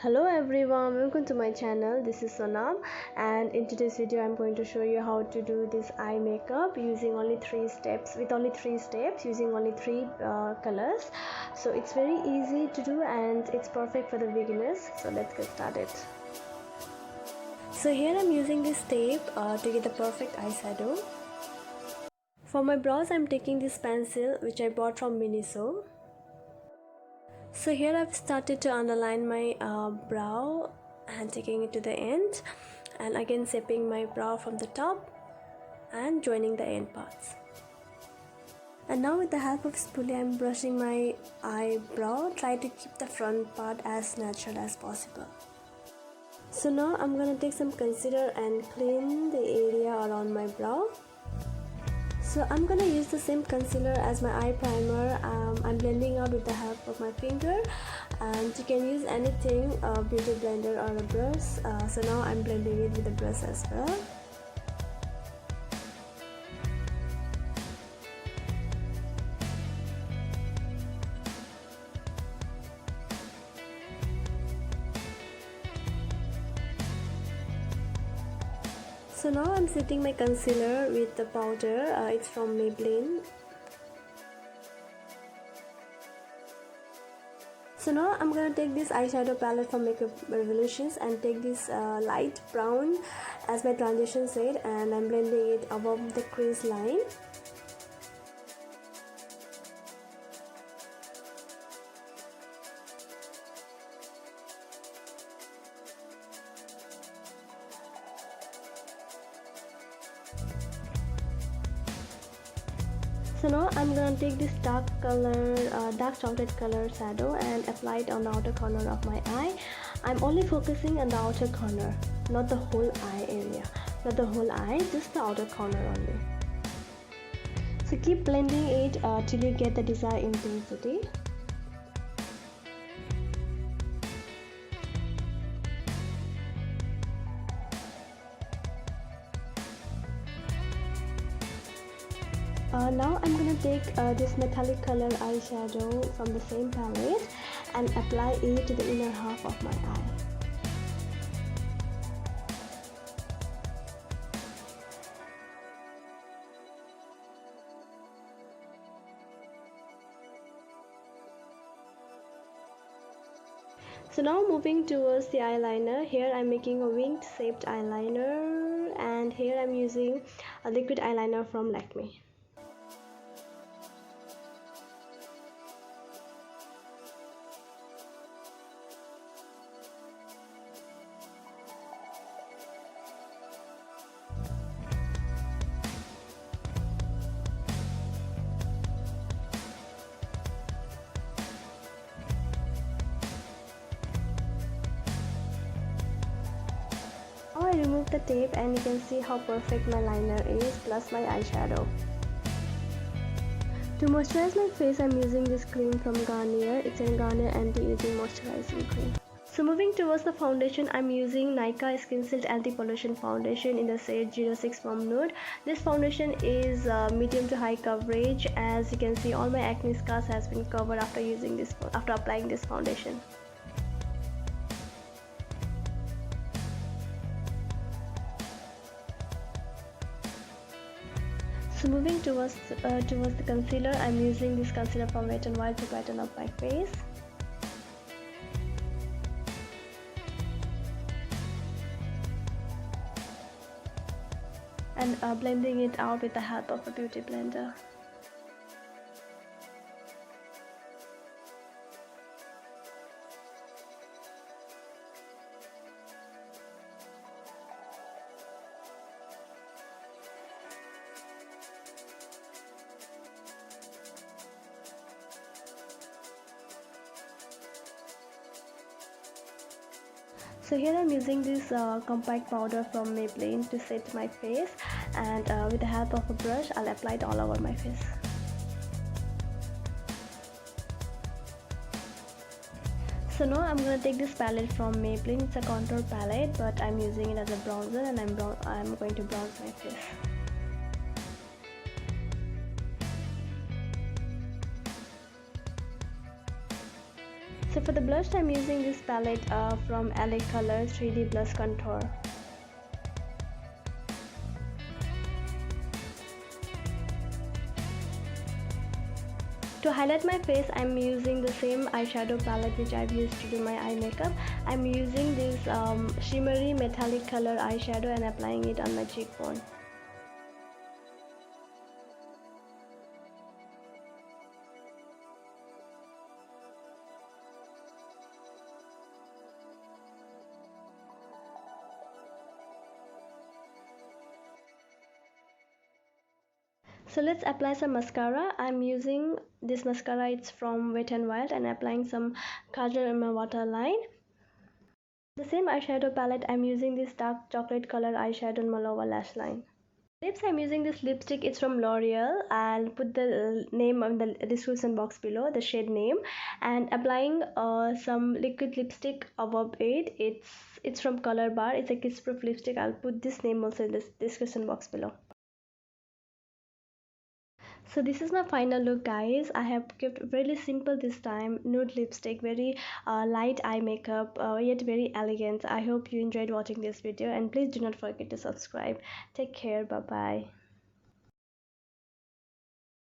Hello everyone, welcome to my channel. This is Sonam, and in today's video I'm going to show you how to do this eye makeup using only three steps using only three colors. So it's very easy to do and it's perfect for the beginners. So let's get started. So here I'm using this tape to get the perfect eyeshadow. For my brows I'm taking this pencil which I bought from Miniso. So here I've started to underline my brow and taking it to the end, and again shaping my brow from the top and joining the end parts. And now with the help of spoolie I'm brushing my eyebrow. Try to keep the front part as natural as possible. So now I'm gonna take some concealer and clean the area around my brow. So I'm gonna use the same concealer as my eye primer. I'm blending out with the help of my finger, and you can use anything, a beauty blender or a brush. So now I'm blending it with a brush as well. So now I'm setting my concealer with the powder. It's from Maybelline. So now I'm gonna take this eyeshadow palette from Makeup Revolutions and take this light brown as my transition shade, and I'm blending it above the crease line. So now I'm gonna take this dark chocolate color shadow and apply it on the outer corner of my eye. I'm only focusing on the outer corner, not the whole eye area, not the whole eye, just the outer corner only. So keep blending it till you get the desired intensity. Now I'm gonna take this metallic color eyeshadow from the same palette and apply it to the inner half of my eye. So now moving towards the eyeliner, here I'm making a winged shaped eyeliner, and here I'm using a liquid eyeliner from Lakme. Now I remove the tape and you can see how perfect my liner is plus my eyeshadow. To moisturize my face I'm using this cream from Garnier. It's a Garnier anti-aging moisturizing cream. So moving towards the foundation, I'm using Nykaa Skin Silk Anti-Pollution Foundation in the shade 06 from Nude. This foundation is medium to high coverage. As you can see, all my acne scars has been covered after applying this foundation. So moving towards the concealer, I'm using this concealer from Wet n Wild to brighten up my face. And blending it out with the help of a beauty blender. So here I'm using this compact powder from Maybelline to set my face, and with the help of a brush I'll apply it all over my face. So now I'm gonna take this palette from Maybelline. It's a contour palette, but I'm using it as a bronzer, and I'm going to bronze my face. So for the blush, I'm using this palette from LA Colors 3D Blush Contour. To highlight my face, I'm using the same eyeshadow palette which I've used to do my eye makeup. I'm using this shimmery metallic color eyeshadow and applying it on my cheekbone. So let's apply some mascara. I'm using this mascara, it's from Wet n Wild, and applying some Kajal in my waterline. The same eyeshadow palette, I'm using this dark chocolate color eyeshadow on my lower lash line. Lips, I'm using this lipstick, it's from L'Oreal. I'll put the name on the description box below, the shade name, and applying some liquid lipstick above it. It's from Colorbar, it's a kiss proof lipstick. I'll put this name also in the description box below. So this is my final look, guys. I have kept really simple this time. Nude lipstick, very light eye makeup, yet very elegant. I hope you enjoyed watching this video, and please do not forget to subscribe. Take care. Bye bye.